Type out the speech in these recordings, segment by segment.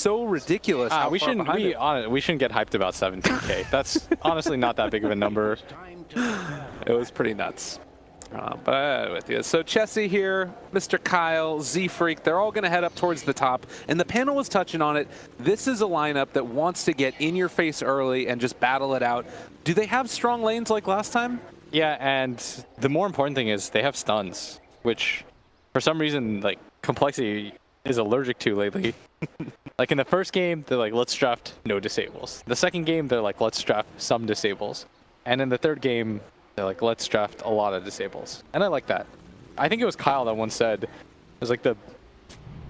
so ridiculous. How we far shouldn't behind we shouldn't get hyped about 17K. That's honestly not that big of a number. It was pretty nuts. But I'm with you. So Chessie here, Mr. Kyle, Z-Freak, they're all going to head up towards the top. And the panel was touching on it. This is a lineup that wants to get in your face early and just battle it out. Do they have strong lanes like last time? Yeah, and the more important thing is they have stuns, which for some reason, like, Complexity is allergic to lately. Like in the first game, they're like, let's draft no disables. The second game, they're like, let's draft some disables. And in the third game, they're like, let's draft a lot of disables. And I like that. I think it was Kyle that once said, it was like the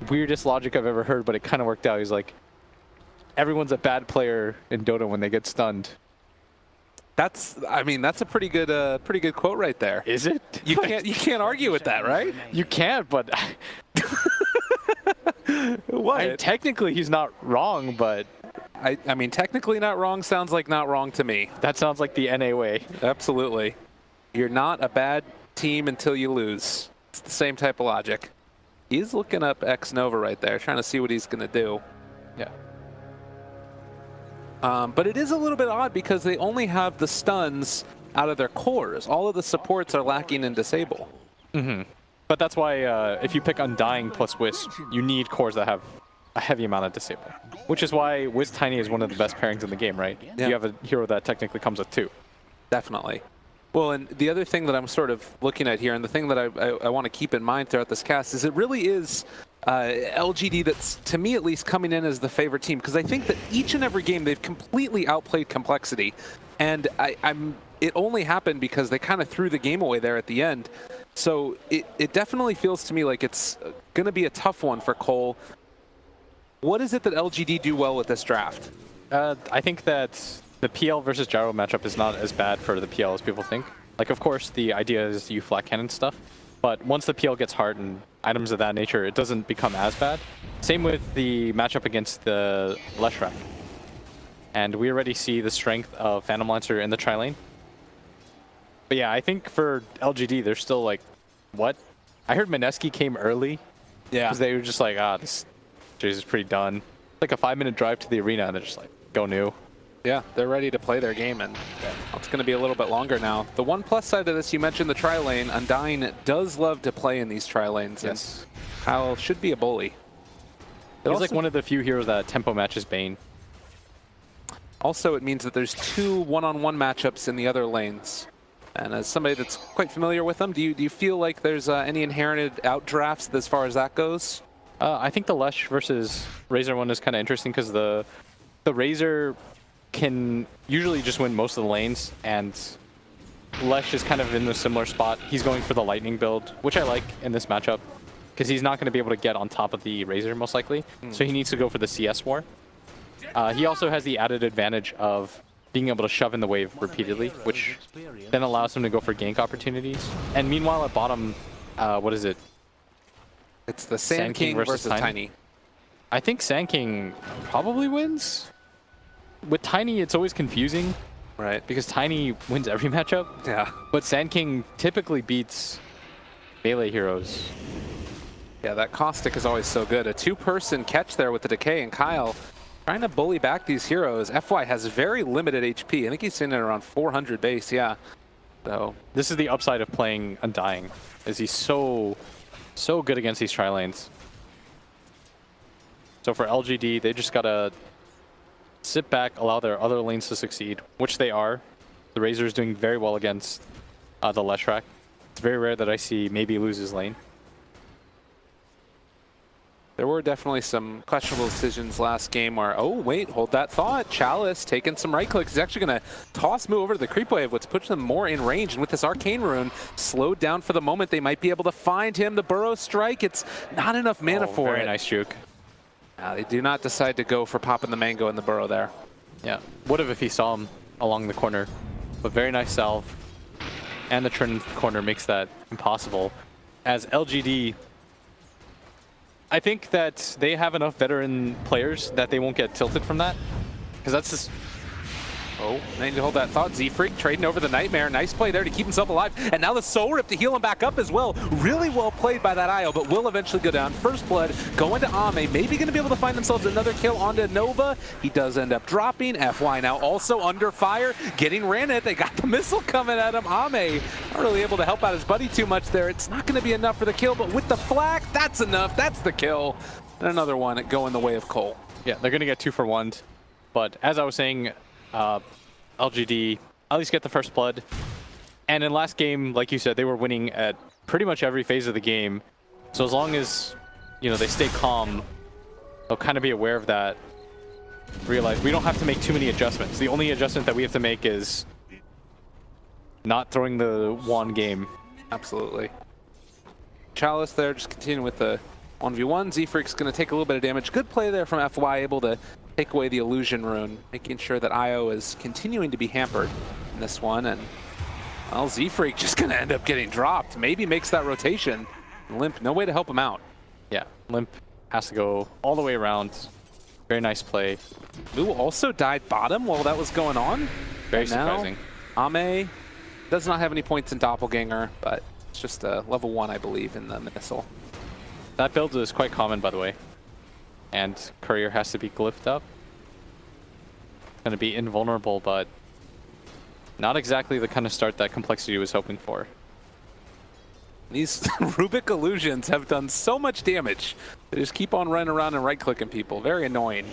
weirdest logic I've ever heard, but it kind of worked out. He's like, everyone's a bad player in Dota when they get stunned. I mean, that's a pretty good quote right there. Is it? You can't argue with that, right? You can't, but what? Technically, he's not wrong, but I mean, technically not wrong sounds like not wrong to me. that sounds like the NA way. Absolutely. You're not a bad team until you lose. It's the same type of logic. He's looking up X Nova right there, trying to see what he's going to do. Yeah. But it is a little bit odd because they only have the stuns out of their cores. All of the supports are lacking in disable. Mm-hmm. But that's why if you pick Undying plus Wisp, you need cores that have a heavy amount of disable. Which is why Wisp Tiny is one of the best pairings in the game, right? Yeah. You have a hero that technically comes with 2. Definitely. Well, and the other thing that I'm sort of looking at here, and the thing that I want to keep in mind throughout this cast, is it really is LGD that's, to me at least, coming in as the favorite team. Because I think that each and every game, they've completely outplayed Complexity. And it only happened because they kind of threw the game away there at the end. So it definitely feels to me like it's going to be a tough one for Cole. What is it that LGD do well with this draft? I think that the PL versus Gyro matchup is not as bad for the PL as people think. Like, of course, the idea is you flat cannon stuff, but once the PL gets hard and items of that nature, it doesn't become as bad. Same with the matchup against the Leshrac. And we already see the strength of Phantom Lancer in the tri-lane. But yeah, I think for LGD, they're still like, what? I heard Mineski came early. Yeah. Because they were just like, this is pretty done. Like a 5-minute drive to the arena, and they're just like, go new. Yeah, they're ready to play their game, and it's going to be a little bit longer now. The one plus side of this, you mentioned the tri-lane. Undying does love to play in these tri-lanes, yes. And Kyle should be a bully. He's like one of the few heroes that tempo matches Bane. Also, it means that there's 2 one-on-one matchups in the other lanes. And as somebody that's quite familiar with them, do you feel like there's any inherited outdrafts as far as that goes? I think the Lesh versus Razor one is kind of interesting because the Razor can usually just win most of the lanes, and Lesh is kind of in a similar spot. He's going for the Lightning build, which I like in this matchup because he's not going to be able to get on top of the Razor most likely, so he needs to go for the CS war. He also has the added advantage of being able to shove in the wave repeatedly, which then allows him to go for gank opportunities. And meanwhile at bottom, what is it? It's the Sand King versus Tiny. I think Sand King probably wins. With Tiny, it's always confusing. Right. Because Tiny wins every matchup. Yeah. But Sand King typically beats melee heroes. Yeah, that Caustic is always so good. A 2-person catch there with the Decay, and Kyle trying to bully back these heroes. FY has very limited HP. I think he's sitting at around 400 base, yeah. So this is the upside of playing Undying, is he's so good against these tri-lanes. So for LGD, they just gotta sit back, allow their other lanes to succeed, which they are. The Razor is doing very well against the Leshrac. It's very rare that I see maybe lose his lane. There were definitely some questionable decisions last game where, oh, wait, hold that thought. Chalice taking some right clicks. He's actually going to toss move over to the creep wave, which puts them more in range. And with this Arcane Rune slowed down for the moment, they might be able to find him. The Burrow Strike, it's not enough mana for it. Very nice juke. They do not decide to go for popping the mango in the Burrow there. Yeah, would have if he saw him along the corner. But very nice salve. And the turn corner makes that impossible. As LGD, I think that they have enough veteran players that they won't get tilted from that. Because that's just... Oh, they need to hold that thought. Z-Freak trading over the Nightmare. Nice play there to keep himself alive. And now the Soul Rip to heal him back up as well. Really well played by that IO, but will eventually go down. First blood going to Ame. Maybe going to be able to find themselves another kill onto Nova. He does end up dropping. FY now also under fire. Getting ran at. They got the missile coming at him. Ame not really able to help out his buddy too much there. It's not going to be enough for the kill, but with the flag, that's enough. That's the kill. And another one going the way of Cole. Yeah, they're going to get 2 for 1. But as I was saying, LGD at least get the first blood. And in last game, like you said, they were winning at pretty much every phase of the game. So as long as, you know, they stay calm, they'll kind of be aware of that. Realize we don't have to make too many adjustments. The only adjustment that we have to make is not throwing the one game. Absolutely. Chalice there, just continuing with the 1v1. Z-Freak's going to take a little bit of damage. Good play there from FY, able to take away the illusion rune, making sure that IO is continuing to be hampered in this one. And, well, Z-Freak just going to end up getting dropped. Maybe makes that rotation. Limp, no way to help him out. Yeah, Limp has to go all the way around. Very nice play. Moo also died bottom while that was going on. Very and surprising. Now, Ame does not have any points in Doppelganger, but it's just a level 1, I believe, in the missile. That build is quite common, by the way. And Courier has to be glyphed up. Going to be invulnerable, but not exactly the kind of start that Complexity was hoping for. These Rubik illusions have done so much damage. They just keep on running around and right-clicking people. Very annoying.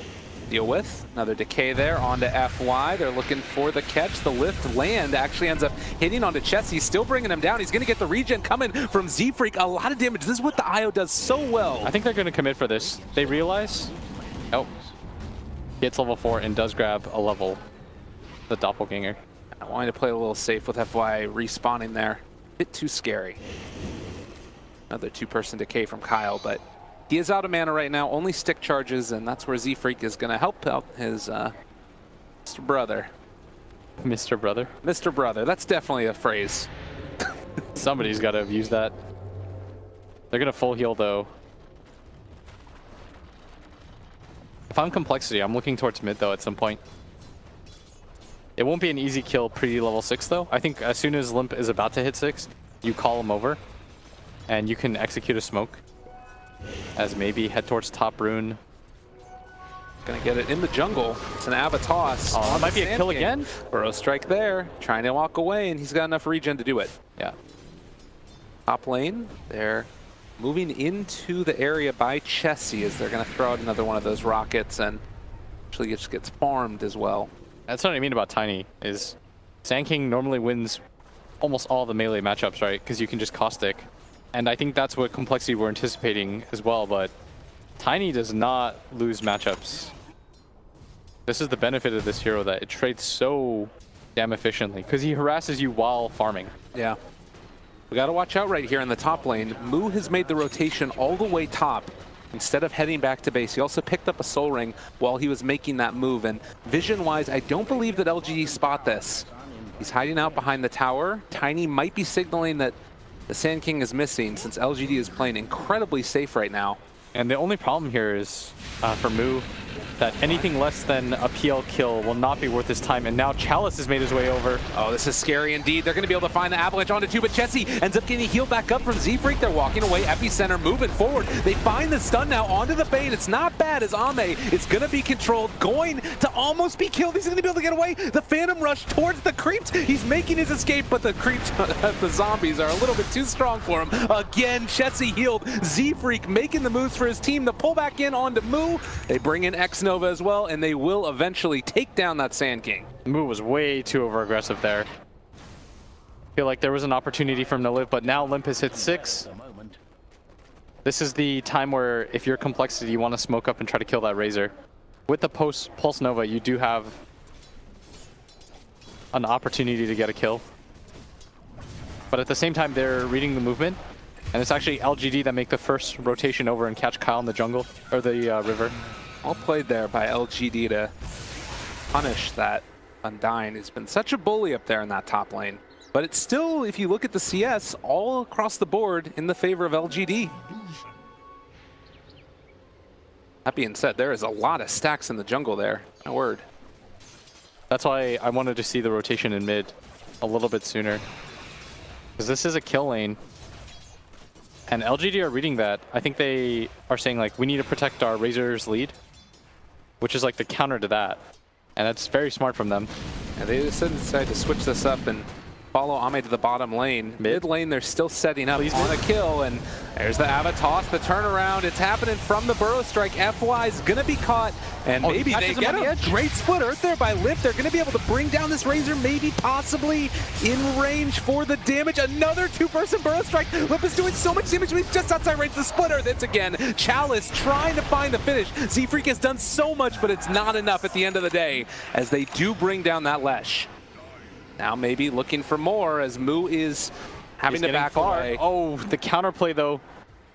Deal with. Another decay there onto FY. They're looking for the catch. The lift land actually ends up hitting onto Chess. He's still bringing him down. He's going to get the regen coming from Z-Freak. A lot of damage. This is what the IO does so well. I think they're going to commit for this. They realize... Oh. Gets level 4 and does grab a level. The Doppelganger. I wanted to play a little safe with FY respawning there. Bit too scary. Another 2-person decay from Kyle, but he is out of mana right now, only stick charges, and that's where Z-Freak is going to help out his Mr. Brother. Mr. Brother? Mr. Brother, that's definitely a phrase. Somebody's got to have used that. They're going to full heal, though. If I'm Complexity, I'm looking towards mid, though, at some point. It won't be an easy kill pre-level 6, though. I think as soon as Limp is about to hit 6, you call him over, and you can execute a smoke. As maybe head towards top rune. Gonna get it in the jungle. It's an Avatos. Oh, that might be a kill again. Burrow strike there. Trying to walk away, and he's got enough regen to do it. Yeah. Top lane, they're moving into the area by Chessie as they're gonna throw out another one of those rockets, and actually it just gets farmed as well. That's what I mean about Tiny, is Sand King normally wins almost all the melee matchups, right? Because you can just caustic. And I think that's what Complexity were anticipating as well, but Tiny does not lose matchups. This is the benefit of this hero, that it trades so damn efficiently, because he harasses you while farming. Yeah. We got to watch out right here in the top lane. Moo has made the rotation all the way top instead of heading back to base. He also picked up a soul ring while he was making that move, and vision-wise, I don't believe that LGD spot this. He's hiding out behind the tower. Tiny might be signaling that the Sand King is missing, since LGD is playing incredibly safe right now. And the only problem here is, for Moo, that anything less than a PL kill will not be worth his time, and now Chalice has made his way over. Oh, this is scary indeed. They're going to be able to find the Avalanche onto 2, but Chessie ends up getting healed back up from Z-Freak. They're walking away. Epicenter moving forward. They find the stun now onto the bait. It's not bad as Ame is going to be controlled, going to almost be killed. He's going to be able to get away. The Phantom Rush towards the creeps. He's making his escape, but the creeps, the zombies are a little bit too strong for him. Again, Chessie healed. Z-Freak making the moves for his team to pull back in onto Moo. They bring in X-Nova as well, and they will eventually take down that Sand King. Moo was way too over-aggressive there. I feel like there was an opportunity for him to live, but now Limp has hit 6. This is the time where, if you're Complexity, you want to smoke up and try to kill that Razor. With the Pulse Nova, you do have an opportunity to get a kill. But at the same time, they're reading the movement, and it's actually LGD that make the first rotation over and catch Kyle in the jungle, or the river. All played there by LGD to punish that Undying. He's been such a bully up there in that top lane. But it's still, if you look at the CS, all across the board in the favor of LGD. That being said, there is a lot of stacks in the jungle there. My word. That's why I wanted to see the rotation in mid a little bit sooner. Because this is a kill lane. And LGD are reading that. I think they are saying, like, we need to protect our Razor's lead, which is like the counter to that. And that's very smart from them. And they decided to switch this up and follow Ame to the bottom lane. Mid lane, they're still setting up on a kill, and there's the Ava toss, the turnaround. It's happening from the Burrow Strike. FY is going to be caught, and maybe they get a great split earth there by Limp. They're going to be able to bring down this Razor, maybe possibly in range for the damage. Another two-person Burrow Strike. Limp is doing so much damage, but he's just outside range. The split earth, it's again. Chalice trying to find the finish. Z-Freak has done so much, but it's not enough at the end of the day, as they do bring down that Lesh. Now maybe looking for more, as Moo is having to back away. Oh, the counterplay though.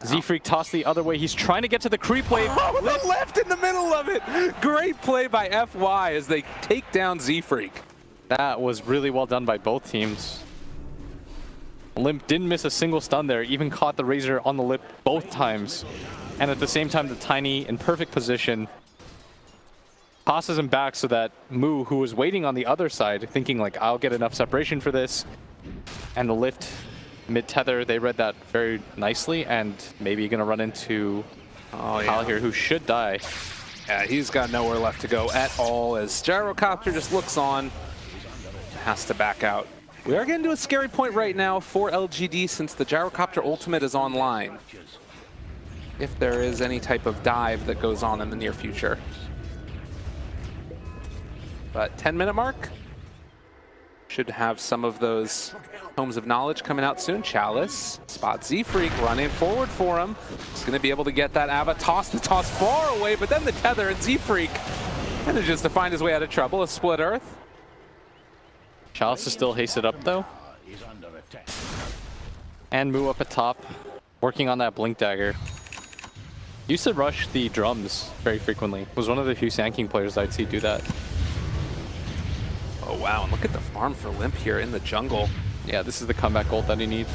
Z-Freak tossed the other way. He's trying to get to the creep wave. Oh, the left in the middle of it. Great play by FY as they take down Z-Freak. That was really well done by both teams. Limp didn't miss a single stun there, even caught the Razor on the lip both times. And at the same time, the Tiny in perfect position tosses him back so that Moo, who was waiting on the other side, thinking like, I'll get enough separation for this. And the lift mid-tether, they read that very nicely, and maybe gonna run into Kyle here, who should die. Yeah, he's got nowhere left to go at all, as Gyrocopter just looks on, has to back out. We are getting to a scary point right now for LGD, since the Gyrocopter ultimate is online. If there is any type of dive that goes on in the near future. But 10-minute mark, should have some of those Homes of Knowledge coming out soon. Chalice spots Z-Freak running forward for him. He's going to be able to get that Ava toss, the toss far away, but then the tether, and Z-Freak manages to find his way out of trouble. A split earth. Chalice is still hasted up though. And Moo up at top, working on that Blink Dagger. Used to rush the drums very frequently. Was one of the few Sand King players I'd see do that. Oh wow, and look at the farm for Limp here in the jungle. Yeah, this is the comeback ult that he needs.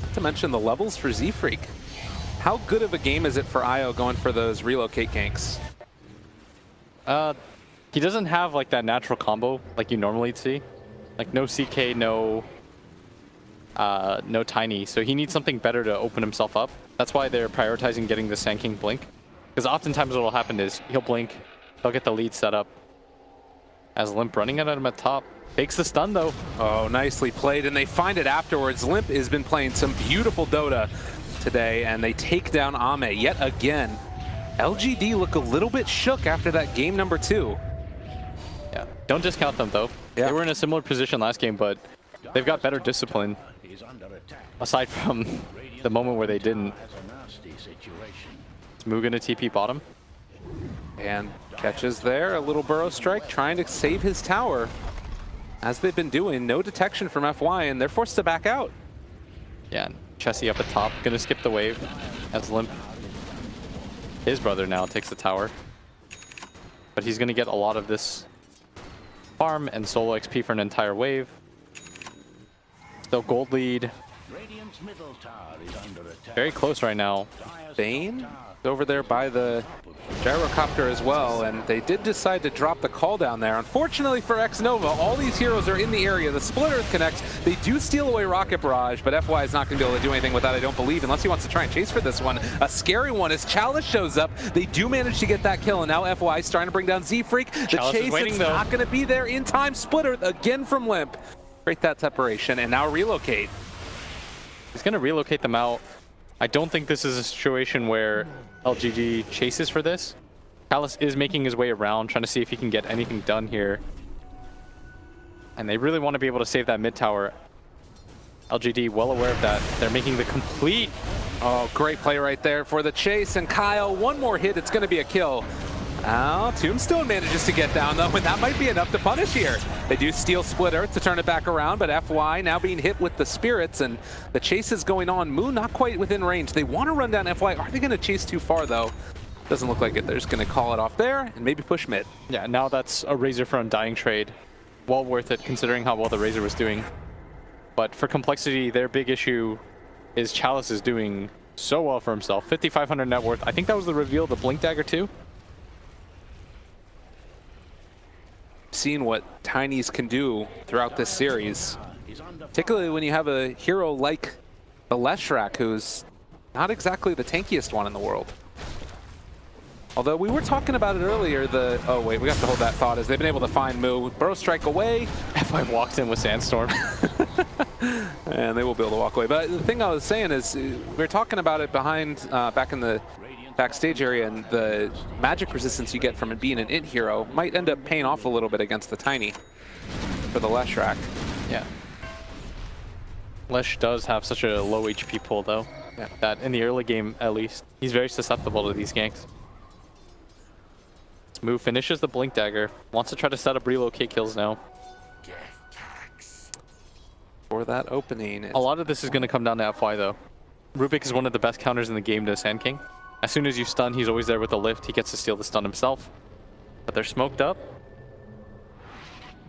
Not to mention the levels for Z-Freak. How good of a game is it for IO going for those relocate ganks? He doesn't have like that natural combo like you normally see. Like no CK, no Tiny, so he needs something better to open himself up. That's why they're prioritizing getting the Sand King blink. Because oftentimes what will happen is he'll blink, he'll get the lead set up. As Limp running at him at top. Fakes the stun though. Oh, nicely played, and they find it afterwards. Limp has been playing some beautiful Dota today, and they take down Ame yet again. LGD look a little bit shook after that game number 2. Yeah, don't discount them though. Yeah. They were in a similar position last game, but they've got better discipline. Aside from the moment where they didn't. Is Moo gonna TP bottom? And catches there, a little Burrow Strike, trying to save his tower. As they've been doing, no detection from FY, and they're forced to back out. Yeah, Chessie up at top, gonna skip the wave as Limp. His brother now takes the tower. But he's gonna get a lot of this farm and solo XP for an entire wave. Still gold lead. Very close right now. Bane over there by the Gyrocopter as well, and they did decide to drop the call down there. Unfortunately for X-Nova, all these heroes are in the area. The Split Earth connects. They do steal away Rocket Barrage, but FY is not going to be able to do anything with that, I don't believe, unless he wants to try and chase for this one. A scary one as Chalice shows up. They do manage to get that kill, and now FY is trying to bring down Z-Freak. The chase is not going to be there in time. Split Earth again from Limp. Break that separation, and now relocate. He's going to relocate them out. I don't think this is a situation where LGD chases for this. Chalice is making his way around, trying to see if he can get anything done here. And they really want to be able to save that mid tower. LGD well aware of that. They're making the complete... Oh, great play right there for the chase. And Kyle, one more hit, it's going to be a kill. Oh, Tombstone manages to get down though, and that might be enough to punish here. They do steal Split Earth to turn it back around, but FY now being hit with the spirits, and the chase is going on. Moo not quite within range. They want to run down FY. Are they going to chase too far though? Doesn't look like it. They're just going to call it off there and maybe push mid. Yeah, now that's a Razor for Undying trade. Well worth it considering how well the Razor was doing. But for complexity, their big issue is Chalice is doing so well for himself. 5,500 net worth. I think that was the reveal of the Blink Dagger too. seen what Tinys can do throughout this series, particularly when you have a hero like the Leshrac, who's not exactly the tankiest one in the world. Although we were talking about it earlier, oh wait, we have to hold that thought, as they've been able to find Moo. Burrow Strike away. F5 walked in with Sandstorm. And they will be able to walk away. But the thing I was saying is, we were talking about it behind, back in the backstage area, and the magic resistance you get from it being an int hero might end up paying off a little bit against the Tiny for the Leshrac. Yeah. Lesh does have such a low HP pool, though, that in the early game, at least, he's very susceptible to these ganks. Moo finishes the Blink Dagger, wants to try to set up relocate kills now. For that opening. A lot of this is going to come down to FY, though. Rubik is one of the best counters in the game to Sand King. As soon as you stun, he's always there with the lift. He gets to steal the stun himself. But they're smoked up.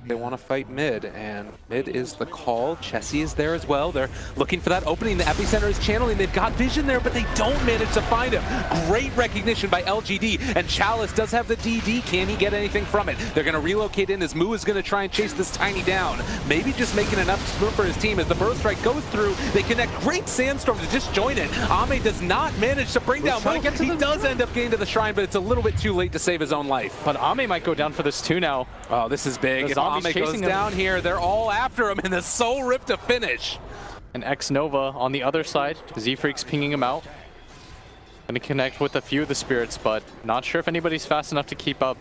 They want to fight mid, and mid is the call. Chessie is there as well. They're looking for that opening. The epicenter is channeling. They've got vision there, but they don't manage to find him. Great recognition by LGD, and Chalice does have the DD. Can he get anything from it? They're going to relocate in as Moo is going to try and chase this Tiny down. Maybe just making enough room for his team. As the Burrow Strike goes through, they connect. Great Sandstorm to just join it. Ame does not manage to bring down Moo. He does end up getting to the shrine, but it's a little bit too late to save his own life. But Ame might go down for this too now. Oh, this is big. If Ame goes down here, they're all after him, and the Soul Rip to finish. And X Nova on the other side. Z-Freak's pinging him out. Gonna connect with a few of the spirits, but not sure if anybody's fast enough to keep up.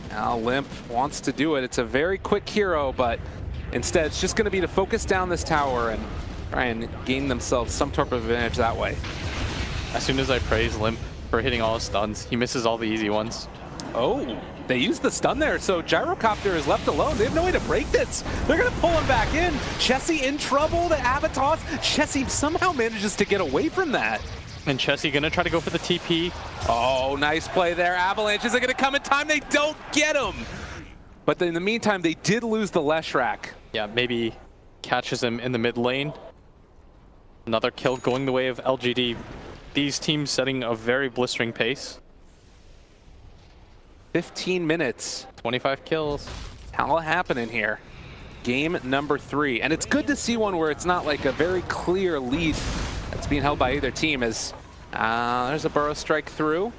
Now Limp wants to do it. It's a very quick hero, but instead it's just going to be to focus down this tower and try and gain themselves some type of advantage that way. As soon as I praise Limp for hitting all his stuns, he misses all the easy ones. Oh, they used the stun there, so Gyrocopter is left alone. They have no way to break this. They're going to pull him back in. Chessie in trouble, the Avatos. Chessie somehow manages to get away from that. And Chessie going to try to go for the TP. Oh, nice play there. Avalanches are going to come in time. They don't get him. But in the meantime, they did lose the Leshrac. Yeah, maybe catches him in the mid lane. Another kill going the way of LGD. These teams setting a very blistering pace. 15 minutes. 25 kills. How happening here? Game number 3. And it's good to see one where it's not like a very clear lead that's being held by either team. As there's a Burrow Strike through.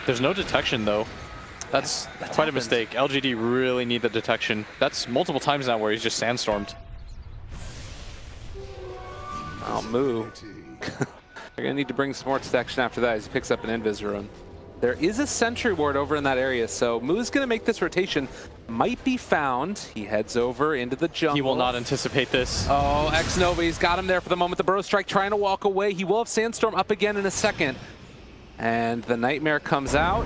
There's no detection, though. That's quite a mistake. LGD really need the detection. That's multiple times now where he's just sandstormed. Oh, Moo. They're going to need to bring some more detection after that as he picks up an Invis rune. There is a sentry ward over in that area, so Moo's going to make this rotation. Might be found. He heads over into the jungle. He will not anticipate this. Oh, X Nova, he's got him there for the moment. The Burrow Strike trying to walk away. He will have Sandstorm up again in a second. And the Nightmare comes out.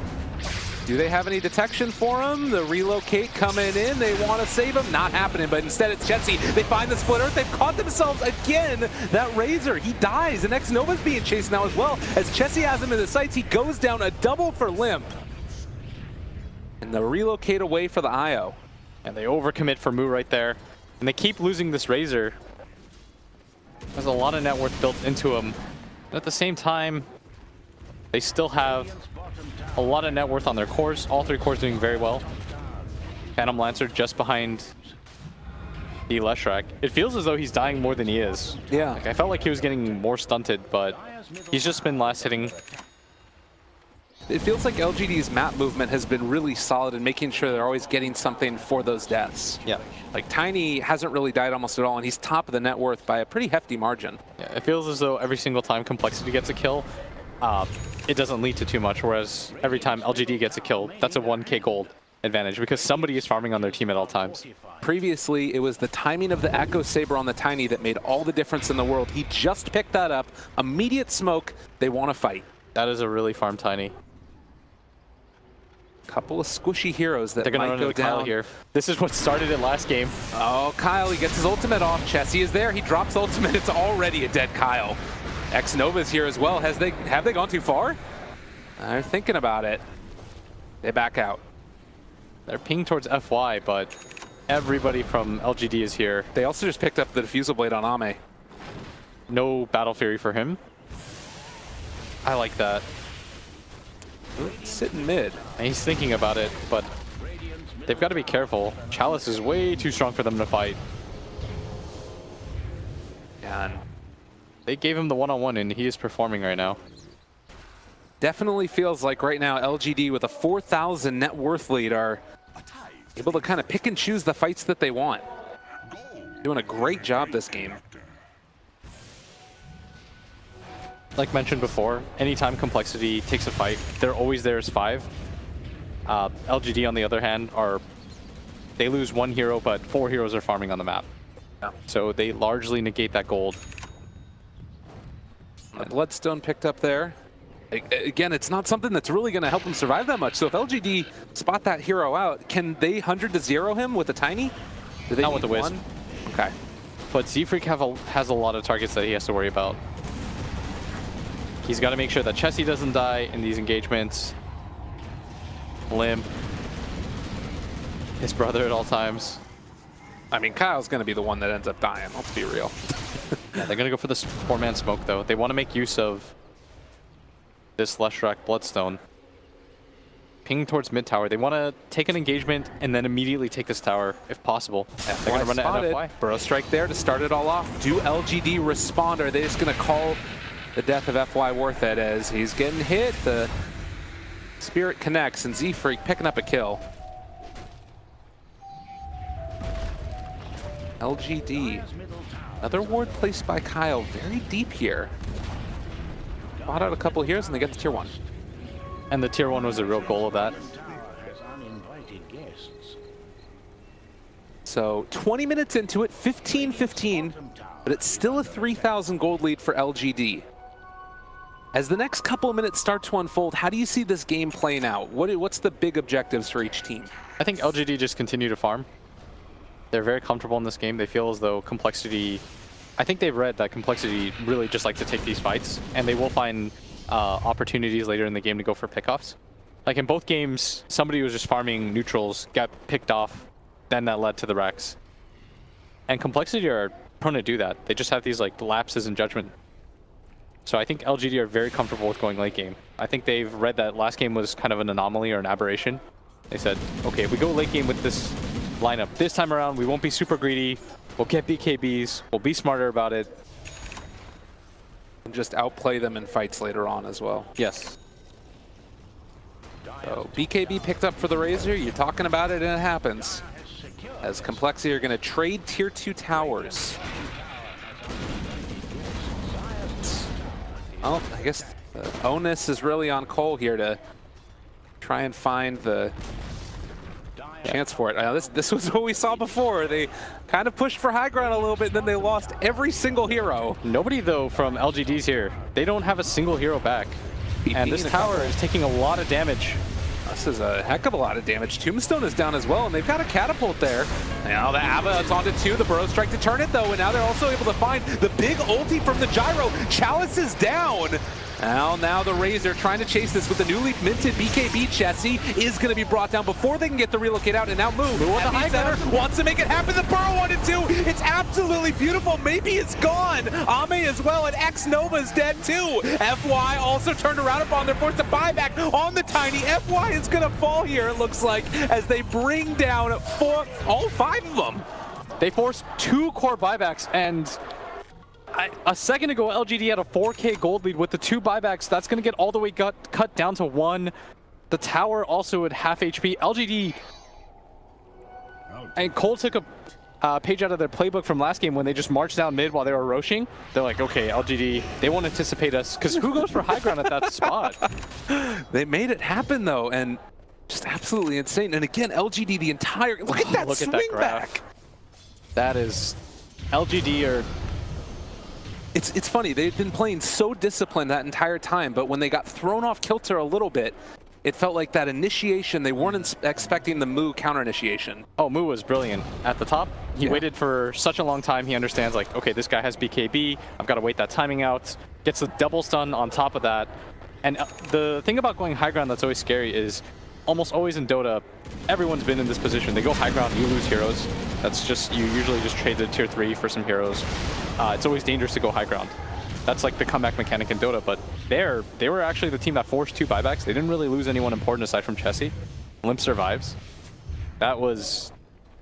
Do they have any detection for him? The relocate coming in. They want to save him. Not happening, but instead it's Chessie. They find the Split Earth. They've caught themselves again. That Razor, he dies, and X Nova's being chased now as well. As Chessie has him in the sights, he goes down. A double for Limp. And the relocate away for the IO. And they overcommit for Moo right there. And they keep losing this Razor. There's a lot of net worth built into him. And at the same time, they still have a lot of net worth on their cores. All 3 cores doing very well. Phantom Lancer just behind the Leshrac. It feels as though he's dying more than he is. Yeah. Like, I felt like he was getting more stunted, but he's just been last hitting. It feels like LGD's map movement has been really solid in making sure they're always getting something for those deaths. Yeah. Like Tiny hasn't really died almost at all, and he's top of the net worth by a pretty hefty margin. Yeah, it feels as though every single time Complexity gets a kill, it doesn't lead to too much, whereas every time LGD gets a kill, that's a 1k gold advantage because somebody is farming on their team at all times. Previously, it was the timing of the Echo Saber on the Tiny that made all the difference in the world. He just picked that up. Immediate smoke. They want to fight. That is a really farm Tiny. Couple of squishy heroes that They're gonna might run go into down Kyle here. This is what started it last game. Oh, Kyle, he gets his ultimate off. Chessie is there. He drops ultimate. It's already a dead Kyle. X Nova's here as well. Have they gone too far? They're thinking about it. They back out. They're pinged towards FY, but everybody from LGD is here. They also just picked up the Diffusal Blade on Ame. No Battle Fury for him. I like that. Sitting mid. And he's thinking about it, but they've got to be careful. Chalice is way too strong for them to fight. And they gave him the one-on-one, and he is performing right now. Definitely feels like right now LGD with a 4,000 net worth lead are able to kind of pick and choose the fights that they want. Doing a great job this game. Like mentioned before, anytime Complexity takes a fight, they're always there as 5. LGD, on the other hand, they lose 1 hero, but 4 heroes are farming on the map. Yeah. So they largely negate that gold. A Bloodstone picked up there. Again, it's not something that's really going to help them survive that much. So if LGD spot that hero out, can they 100-0 him with a tiny? Do they Not with the Wisp. Okay. But Z-Freak has a lot of targets that he has to worry about. He's got to make sure that Chessie doesn't die in these engagements. Limp. His brother at all times. I mean, Kyle's going to be the one that ends up dying. Let's be real. Yeah, they're going to go for this 4-man smoke, though. They want to make use of this Leshrac Bloodstone. Ping towards mid tower. They want to take an engagement and then immediately take this tower, if possible. They're going to run it at FY. Burrow strike there to start it all off. Do LGD respond, or are they just going to call the death of FY worth it as he's getting hit? The Spirit connects, and Z-Freak picking up a kill. LGD. Another ward placed by Kyle, very deep here. Bought out a couple of heroes and they get the tier 1. And the tier 1 was a real goal of that. So 20 minutes into it, 15-15, but it's still a 3,000 gold lead for LGD. As the next couple of minutes start to unfold, how do you see this game playing out? What's the big objectives for each team? I think LGD just continue to farm. They're very comfortable in this game. They feel as though Complexity... I think they've read that Complexity really just like to take these fights, and they will find opportunities later in the game to go for pickoffs. Like in both games, somebody was just farming neutrals, got picked off, then that led to the Rex. And Complexity are prone to do that. They just have these like lapses in judgment. So I think LGD are very comfortable with going late game. I think they've read that last game was kind of an anomaly or an aberration. They said, okay, if we go late game with this lineup this time around, we won't be super greedy. We'll get BKBs. We'll be smarter about it. And just outplay them in fights later on as well. Yes. So BKB picked up for the Razor. You're talking about it and it happens. As Complexity are going to trade tier 2 towers. Well, I guess the onus is really on Cole here to try and find the chance for it. This was what we saw before. They kind of pushed for high ground a little bit, and then they lost every single hero. Nobody, though, from LGD's here. They don't have a single hero back. And this tower is taking a lot of damage. This is a heck of a lot of damage. Tombstone is down as well, and they've got a catapult there. Now the Abba, it's onto 2. The Burrow strike to turn it, though, and now they're also able to find the big ulti from the Gyro. Chalice is down. Now the Razor trying to chase this with the newly minted BKB. Chessie is going to be brought down before they can get the relocate out, and now Moo on the high center wants to make it happen. The Burrow 1 and 2. It's absolutely beautiful. Maybe it's gone. Ame as well, and X Nova's dead too. FY also turned around upon their forced to buyback on the Tiny. FY is going to fall here, it looks like, as they bring down all 5 of them. They forced 2 core buybacks, and a second ago, LGD had a 4K gold lead with the 2 buybacks. That's going to get all the way cut down to 1. The tower also at half HP. LGD and Cole took a page out of their playbook from last game when they just marched down mid while they were roaching. They're like, okay, LGD, they won't anticipate us, because who goes for high ground at that spot? They made it happen, though, and just absolutely insane. And again, LGD, the entire... Look at that swing back. That is... LGD are... It's funny, they've been playing so disciplined that entire time, but when they got thrown off kilter a little bit, it felt like that initiation, they weren't expecting the Moo counter initiation. Oh, Moo was brilliant. At the top, he waited for such a long time, he understands like, okay, this guy has BKB, I've got to wait that timing out, gets the double stun on top of that. And the thing about going high ground that's always scary is, almost always in Dota, everyone's been in this position. They go high ground, you lose heroes. That's just, you usually just trade the tier 3 for some heroes. It's always dangerous to go high ground. That's like the comeback mechanic in Dota, but they were actually the team that forced 2 buybacks. They didn't really lose anyone important aside from Chessie. Limp survives. That was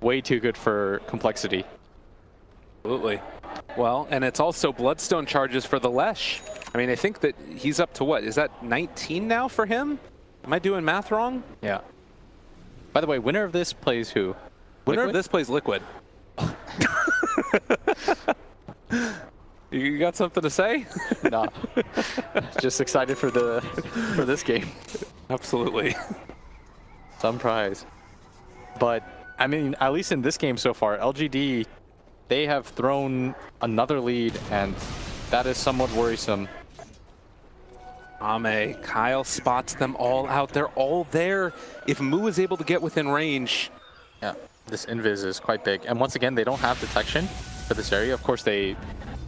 way too good for Complexity. Absolutely. Well, and it's also Bloodstone charges for the Lesh. I mean, I think that he's up to what? Is that 19 now for him? Am I doing math wrong? Yeah. By the way, winner of this plays who? Winner of Liquid? this plays Liquid. You got something to say? Nah. Just excited for this game. Absolutely. Some prize. But I mean, at least in this game so far, LGD, they have thrown another lead, and that is somewhat worrisome. Ame, Kyle spots them all out. They're all there. If Mu is able to get within range. Yeah, this invis is quite big. And once again, they don't have detection for this area. Of course, they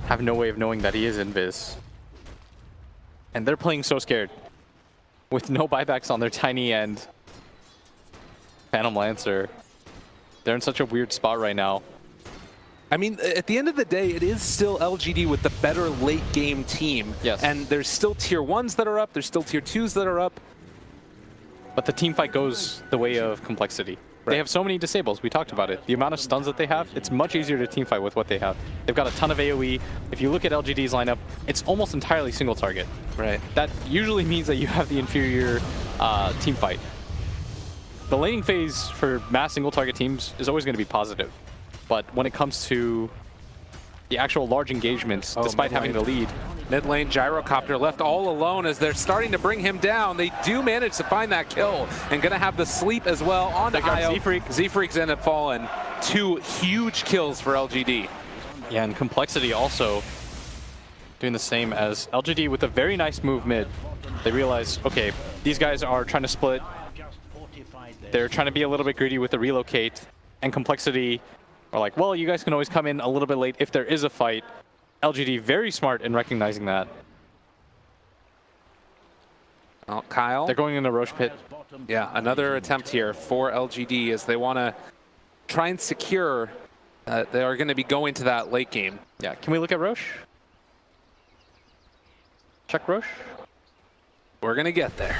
have no way of knowing that he is invis. And they're playing so scared. With no buybacks on their tiny end. Phantom Lancer. They're in such a weird spot right now. I mean, at the end of the day, it is still LGD with the better late game team. Yes. And there's still tier 1s that are up. There's still tier 2s that are up. But the team fight goes the way of Complexity. Right. They have so many disables. We talked about it. The amount of stuns that they have, it's much easier to team fight with what they have. They've got a ton of AoE. If you look at LGD's lineup, it's almost entirely single target. Right. That usually means that you have the inferior team fight. The laning phase for mass single target teams is always going to be positive. But when it comes to the actual large engagements, despite having the lead. Mid lane Gyrocopter left all alone as they're starting to bring him down. They do manage to find that kill and gonna have the sleep as well on the Z-Freak. Z-Freak's end up falling. 2 huge kills for LGD. Yeah, and Complexity also doing the same as LGD with a very nice move mid. They realize, okay, these guys are trying to split. They're trying to be a little bit greedy with the relocate, and Complexity are like, well, you guys can always come in a little bit late if there is a fight. LGD very smart in recognizing that. Oh, Kyle. They're going in the Roche pit. Yeah, another attempt here for LGD as they want to try and secure. They are going to be going to that late game. Yeah, can we look at Roche? Check Roche. We're going to get there.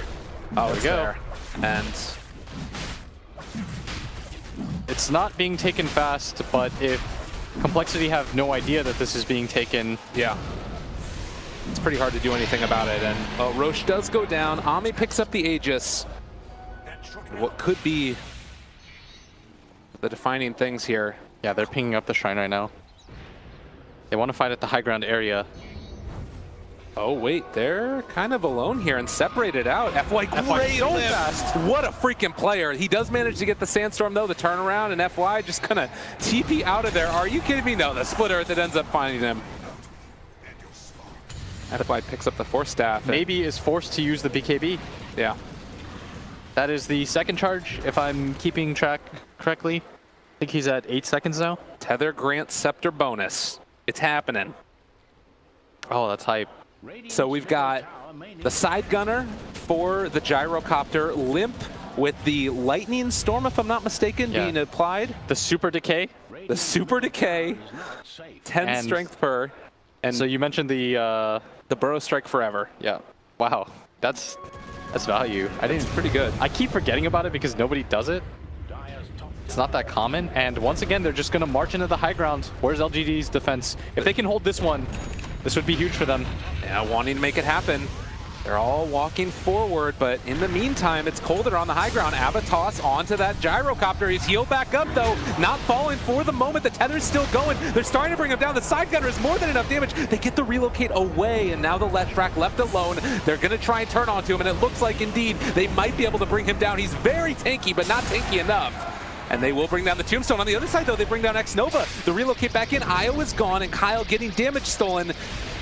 Oh, There we go. there. And It's not being taken fast, but if Complexity have no idea that this is being taken, yeah, it's pretty hard to do anything about it. And Roche does go down. Ame picks up the Aegis. What could be the defining things here? yeah, they're pinging up the shrine right now. They want to fight at the high ground area. Oh, wait, they're kind of alone here and separated out. FY great so lift. fast. What a freaking player. He does manage to get the Sandstorm, though, the turnaround, and FY just kind of TP out of there. Are you kidding me? No, the split earth that ends up finding him. FY picks up the Force Staff. Maybe is forced to use the BKB. Yeah. That is the second charge, if I'm keeping track correctly. I think he's at 8 seconds now. Tether Grant Scepter bonus. It's happening. Oh, that's hype. So we've got the side gunner for the Gyrocopter, Limp with the Lightning Storm, if I'm not mistaken, Yeah. being applied. The super decay. The Super Decay, 10 And strength per, and So you mentioned the Burrow Strike Forever. yeah. Wow, that's value. I didn't. It's pretty good. I keep forgetting about it because nobody does it. It's not that common. And once again, they're just gonna march into the high ground. Where's LGD's defense? If they can hold this one, this would be huge for them. Yeah, wanting to make it happen. They're all walking forward, but in the meantime, it's colder on the high ground. Avatos onto that Gyrocopter. He's healed back up, though. Not falling for the moment. The tether's still going. They're starting to bring him down. The side gunner is more than enough damage. They get the relocate away, and now the Leshrac left alone. They're going to try and turn onto him, and it looks like, indeed, they might be able to bring him down. He's very tanky, but not tanky enough. And they will bring down the Tombstone. On the other side, though, they bring down X-Nova. The relocate back in. Io is gone, and Kyle getting damage stolen.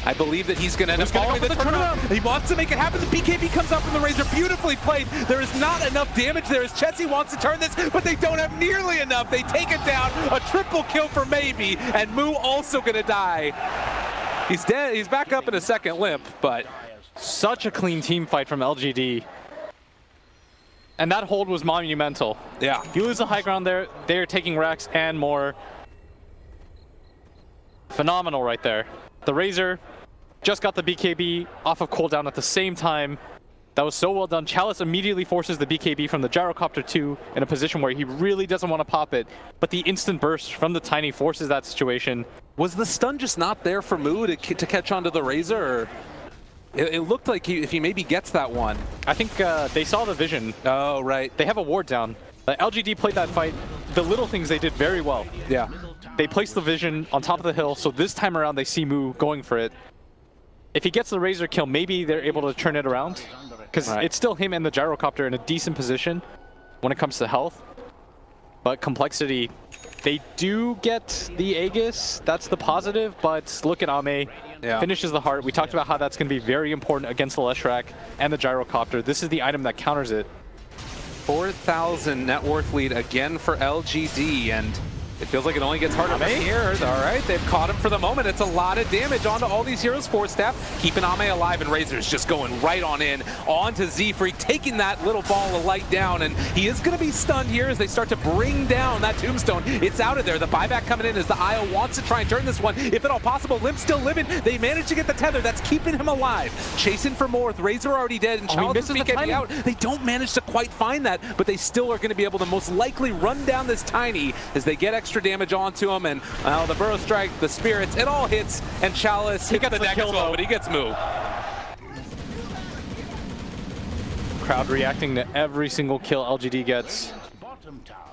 I believe that he's going to end up following the turnaround. He wants to make it happen. The BKB comes up from the Razor. Beautifully played. There is not enough damage there as Chessie wants to turn this, but they don't have nearly enough. They take it down. A triple kill for Maybe, and Mu also going to die. He's dead. He's back up in a second, Limp, but Such a clean team fight from LGD. And that hold was monumental. yeah. If you lose the high ground there, they're taking racks and more. Phenomenal right there. The Razor just got the BKB off of cooldown at the same time. That was so well done. Chalice immediately forces the BKB from the Gyrocopter 2 in a position where he really doesn't want to pop it, but the instant burst from the Tiny forces that situation. Was the stun just not there for Moo to catch onto the Razor? Or it looked like if he maybe gets that one. I think they saw the vision. Oh, right. They have a ward down. LGD played that fight. The little things they did very well. Yeah. They placed the vision on top of the hill, so this time around they see Moo going for it. If he gets the Razor kill, maybe they're able to turn it around. Because it's still him and the Gyrocopter in a decent position when it comes to health. But Complexity, they do get the Aegis. That's the positive, but look at Ame. Yeah. Finishes the heart. We talked about how that's going to be very important against the Leshrac and the Gyrocopter. This is the item that counters it. 4,000 net worth lead again for LGD, and it feels like it only gets harder from here. All right, they've caught him for the moment. It's a lot of damage onto all these heroes. Force staff, keeping Ame alive, and Razor's just going right on in, onto Z-Freak, taking that little ball of light down, and he is going to be stunned here as they start to bring down that tombstone. It's out of there. The buyback coming in as the IO wants to try and turn this one, if at all possible. Limp's still living. They managed to get the tether. That's keeping him alive. Chasing for more with Razor already dead, and Chalice is getting out. They don't manage to quite find that, but they still are going to be able to most likely run down this Tiny as they get extra damage onto him, and the Burrow Strike, the Spirits, it all hits, and Chalice hits the deck as well, but he gets Moo. Crowd reacting to every single kill LGD gets.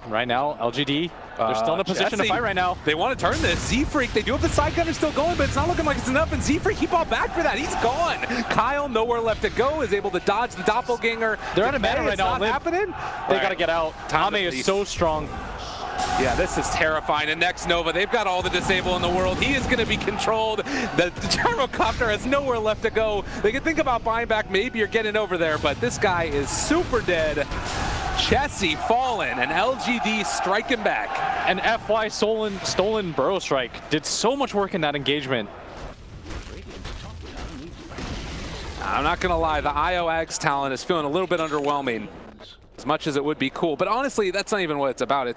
Right now, LGD, they're still in a position to fight right now. They want to turn this. Z-Freak, they do have the side gunner still going, but it's not looking like it's enough, and Z-Freak, he bought back for that. He's gone. Kyle, nowhere left to go, is able to dodge the doppelganger. They're out of mana right now. Not happening. They got to get out. Ame is so strong. Yeah, this is terrifying. And next Nova, they've got all the disable in the world. He is going to be controlled. The Gyrocopter has nowhere left to go. They can think about buying back maybe or getting over there, but this guy is super dead. Chessie fallen, and LGD striking back. And FY stolen Burrow Strike did so much work in that engagement. I'm not going to lie, the IO Ags talent is feeling a little bit underwhelming. As much as it would be cool, but honestly, that's not even what it's about.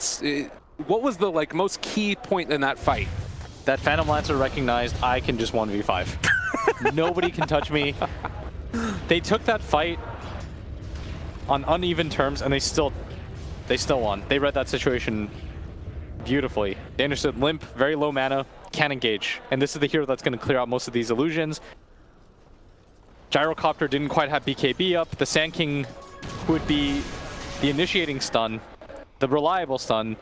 What was the most key point in that fight? That Phantom Lancer recognized I can just 1v5. Nobody can touch me. They took that fight on uneven terms, and they still won. They read that situation beautifully. They understood Limp, very low mana, can't engage, and this is the hero that's going to clear out most of these illusions. Gyrocopter didn't quite have BKB up. The Sand King would be the initiating stun, the reliable stun.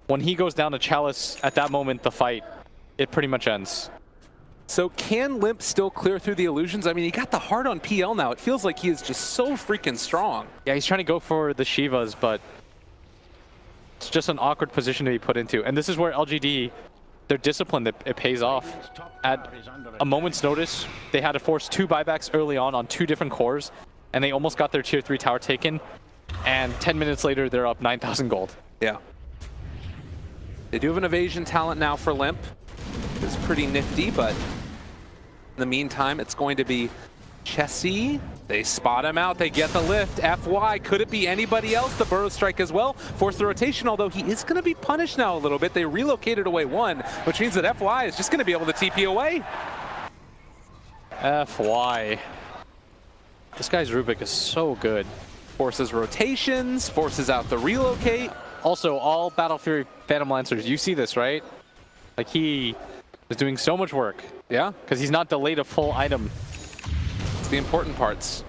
When he goes down to Chalice, at that moment, the fight, it pretty much ends. So can Limp still clear through the illusions? I mean, he got the heart on PL now. It feels like he is just so freaking strong. Yeah, he's trying to go for the Shivas, but it's just an awkward position to be put into. And this is where LGD, their discipline, it pays off. At a moment's notice, they had to force 2 buybacks early on 2 different cores, and they almost got their tier 3 tower taken. And 10 minutes later, they're up 9,000 gold. Yeah. They do have an evasion talent now for Limp. It's pretty nifty, but in the meantime, it's going to be Chessie. They spot him out. They get the lift. FY, could it be anybody else? The Burrow Strike as well. Force the rotation, although he is going to be punished now a little bit. They relocated away 1, which means that FY is just going to be able to TP away. FY. This guy's Rubik is so good. Forces rotations, forces out the relocate. Also, all Battle Fury Phantom Lancers, you see this, right? Like, he is doing so much work. Yeah. Because he's not delayed a full item. It's the important parts.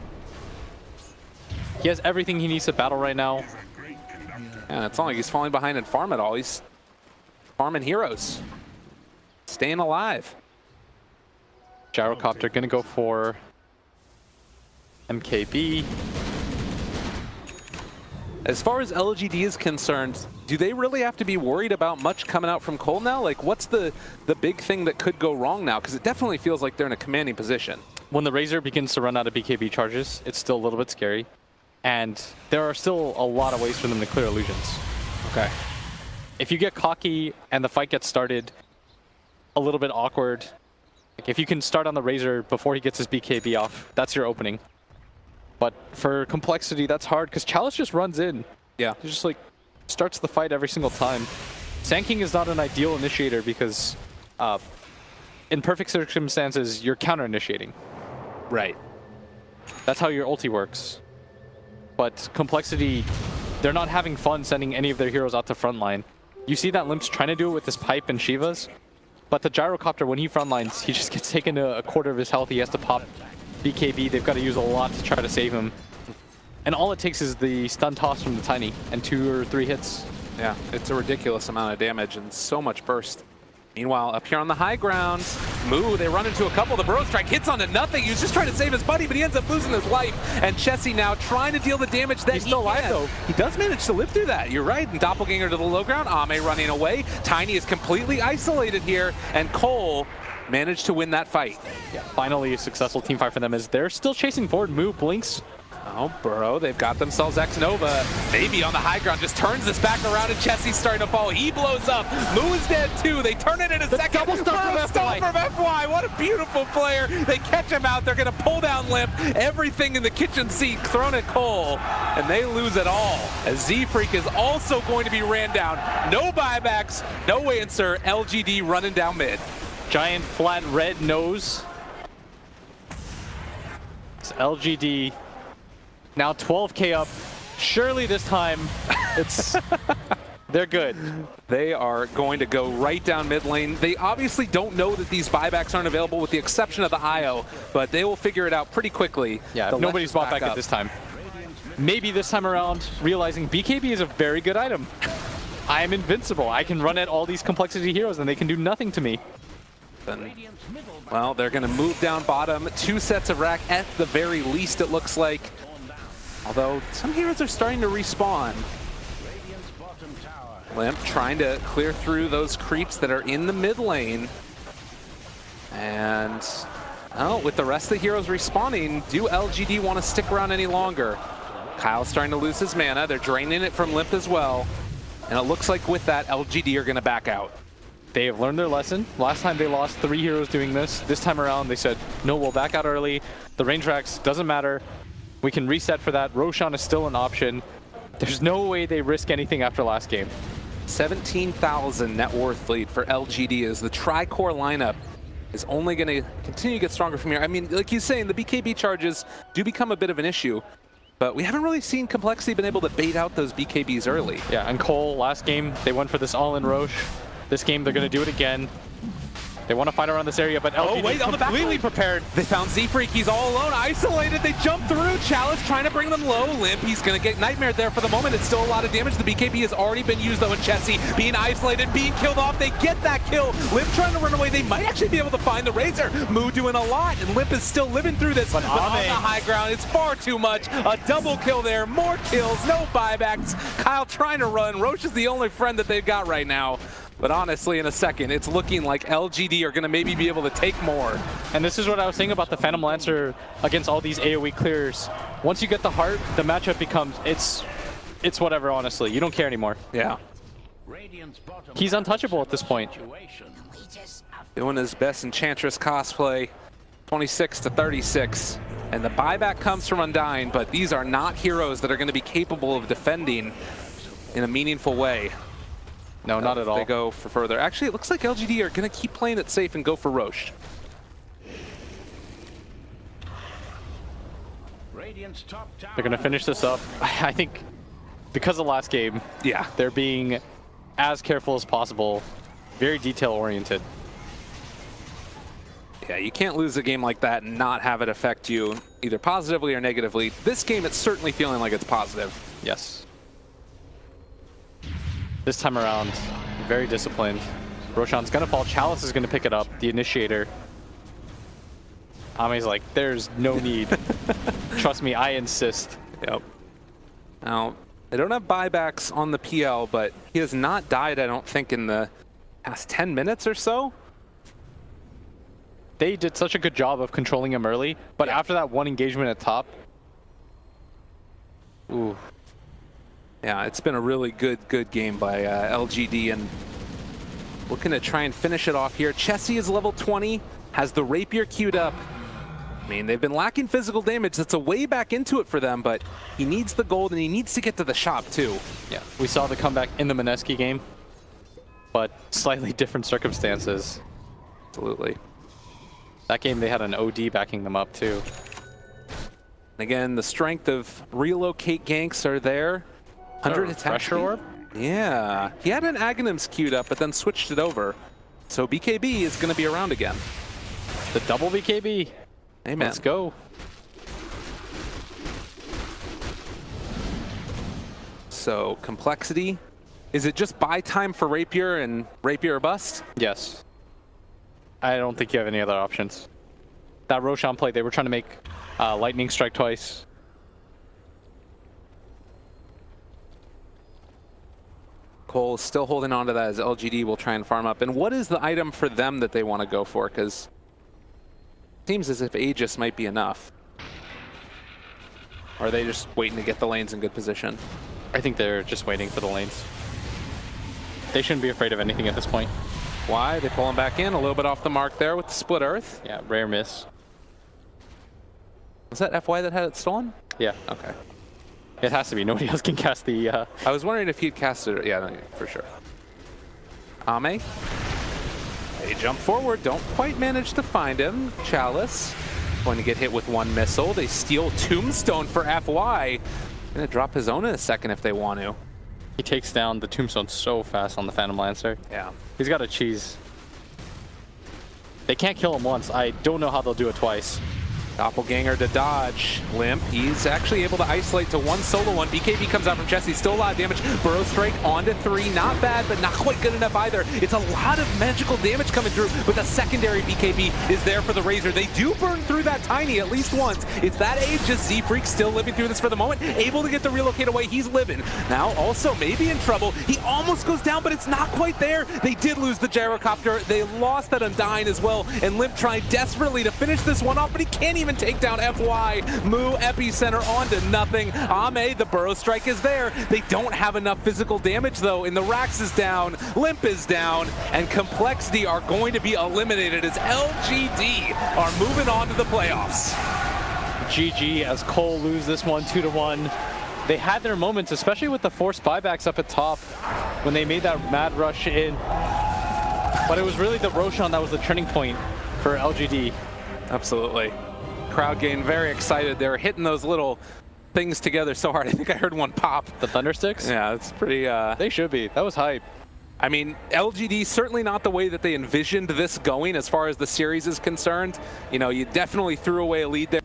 He has everything he needs to battle right now. And it's not like he's falling behind in farm at all. He's farming heroes. Staying alive. Gyrocopter gonna go for MKB. As far as LGD is concerned, do they really have to be worried about much coming out from Cole now? Like, what's the big thing that could go wrong now? Because it definitely feels like they're in a commanding position. When the Razor begins to run out of BKB charges, it's still a little bit scary. And there are still a lot of ways for them to clear illusions. Okay. If you get cocky and the fight gets started a little bit awkward, like if you can start on the Razor before he gets his BKB off, that's your opening. But for Complexity, that's hard because Chalice just runs in. Yeah. He just like starts the fight every single time. Sand King is not an ideal initiator because in perfect circumstances, you're counter-initiating. Right. That's how your ulti works. But Complexity, they're not having fun sending any of their heroes out to frontline. You see that Limp's trying to do it with this Pipe and Shivas, but the Gyrocopter, when he frontlines, he just gets taken to a quarter of his health. He has to pop BKB. They've got to use a lot to try to save him. And all it takes is the stun toss from the Tiny and 2 or 3 hits. Yeah, it's a ridiculous amount of damage and so much burst. Meanwhile, up here on the high ground, Moo, they run into a couple. The Burrow Strike hits onto nothing. He was just trying to save his buddy, but he ends up losing his life. And Chessie now trying to deal the damage that he's still alive, though. He does manage to live through that. You're right. And Doppelganger to the low ground. Ame running away. Tiny is completely isolated here. And Cole managed to win that fight. Yeah, finally a successful team fight for them as they're still chasing forward. Moo blinks. Oh, Burrow, they've got themselves X-Nova. Maybe on the high ground, just turns this back around, and Chessie's starting to fall. He blows up. Moo is dead too. They turn it in a second. Double stun from FY. What a beautiful player. They catch him out. They're going to pull down Limp. Everything in the kitchen sink thrown at Cole, and they lose it all. As Z-Freak is also going to be ran down. No buybacks, no answer. LGD running down mid. Giant flat red nose. It's LGD. Now 12k up. Surely this time, they're good. They are going to go right down mid lane. They obviously don't know that these buybacks aren't available with the exception of the IO, but they will figure it out pretty quickly. Yeah, nobody's bought back at this time. Maybe this time around, realizing BKB is a very good item. I am invincible. I can run at all these Complexity heroes and they can do nothing to me. Then, well, they're going to move down bottom. 2 sets of rack at the very least, it looks like. Although some heroes are starting to respawn. Limp trying to clear through those creeps that are in the mid lane. And oh, with the rest of the heroes respawning, do LGD want to stick around any longer? Kyle's starting to lose his mana. They're draining it from Limp as well. And it looks like with that, LGD are going to back out. They have learned their lesson. Last time they lost 3 heroes doing this. This time around, they said, no, we'll back out early. The range racks doesn't matter. We can reset for that. Roshan is still an option. There's no way they risk anything after last game. 17,000 net worth lead for LGD as the tri-core lineup is only going to continue to get stronger from here. I mean, like he's saying, the BKB charges do become a bit of an issue, but we haven't really seen Complexity been able to bait out those BKBs early. Yeah, and Cole, last game, they went for this all-in Roche. This game, they're going to do it again. They want to fight around this area, but LGD completely prepared. They found Z-Freak. He's all alone, isolated. They jump through. Chalice trying to bring them low. Limp, he's going to get Nightmare there for the moment. It's still a lot of damage. The BKB has already been used, though, and Chessie being isolated, being killed off. They get that kill. Limp trying to run away. They might actually be able to find the Razor. Moo doing a lot, and Limp is still living through this. But on the high ground, it's far too much. A double kill there. More kills, no buybacks. Kyle trying to run. Roche is the only friend that they've got right now. But honestly, in a second, it's looking like LGD are going to maybe be able to take more. And this is what I was saying about the Phantom Lancer against all these AoE clears. Once you get the heart, the matchup becomes, it's whatever, honestly. You don't care anymore. Yeah. He's untouchable at this point. Doing his best Enchantress cosplay, 26 to 36. And the buyback comes from Undying, but these are not heroes that are going to be capable of defending in a meaningful way. No, not at all. They go for further. Actually, it looks like LGD are going to keep playing it safe and go for Roche. They're going to finish this up. I think because of last game, yeah, they're being as careful as possible, very detail-oriented. Yeah, you can't lose a game like that and not have it affect you either positively or negatively. This game, it's certainly feeling like it's positive. Yes. This time around, very disciplined. Roshan's gonna fall. Chalice is gonna pick it up, the initiator. Ame's like, there's no need. Trust me, I insist. Yep. Now, they don't have buybacks on the PL, but he has not died, I don't think, in the past 10 minutes or so. They did such a good job of controlling him early, but after that one engagement at top, ooh. Yeah, it's been a really good game by LGD, and looking to try and finish it off here. Chessie is level 20, has the Rapier queued up. I mean, they've been lacking physical damage. That's a way back into it for them, but he needs the gold, and he needs to get to the shop, too. Yeah, we saw the comeback in the Mineski game, but slightly different circumstances. Absolutely. That game, they had an OD backing them up, too. Again, the strength of relocate ganks are there. 100 attack Pressure orb? Yeah, he had an Aghanims queued up, but then switched it over. So BKB is going to be around again. The double BKB. Amen. Let's go. So complexity. Is it just buy time for Rapier and Rapier or bust? Yes. I don't think you have any other options. That Roshan play, they were trying to make lightning strike twice. Cole is still holding on to that as LGD will try and farm up. And what is the item for them that they want to go for? Because it seems as if Aegis might be enough. Or are they just waiting to get the lanes in good position? I think they're just waiting for the lanes. They shouldn't be afraid of anything at this point. Why? They pull him back in, a little bit off the mark there with the split earth. Yeah, rare miss. Was that FY that had it stolen? Yeah. Okay. It has to be. Nobody else can cast the... I was wondering if he'd cast it. Yeah, no, for sure. Ame. They jump forward, don't quite manage to find him. Chalice going to get hit with one missile. They steal Tombstone for FY. Gonna drop his own in a second if they want to. He takes down the Tombstone so fast on the Phantom Lancer. Yeah. He's got a cheese. They can't kill him once. I don't know how they'll do it twice. Doppelganger to dodge. Limp. He's actually able to isolate to one solo one. BKB comes out from chest. He's still a lot of damage. Burrow Strike onto 3. Not bad, but not quite good enough either. It's a lot of magical damage coming through, but the secondary BKB is there for the Razor. They do burn through that Tiny at least once. It's that Aegis. Z-Freak still living through this for the moment. Able to get the relocate away. He's living. Now also maybe in trouble. He almost goes down, but it's not quite there. They did lose the Gyrocopter. They lost that Undying as well, and Limp tried desperately to finish this one off, but he can't even take down FY. Moo Epicenter onto nothing. Ame, the Burrow Strike is there. They don't have enough physical damage though, and the Rax is down, Limp is down, and Complexity are going to be eliminated as LGD are moving on to the playoffs. GG as Cole lose this one 2-1. They had their moments, especially with the forced buybacks up at top when they made that mad rush in. But it was really the Roshan that was the turning point for LGD. Absolutely. Crowd getting very excited. They're hitting those little things together so hard. I think I heard one pop. The Thundersticks? Yeah, it's pretty... They should be. That was hype. I mean, LGD, certainly not the way that they envisioned this going as far as the series is concerned. You know, you definitely threw away a lead there.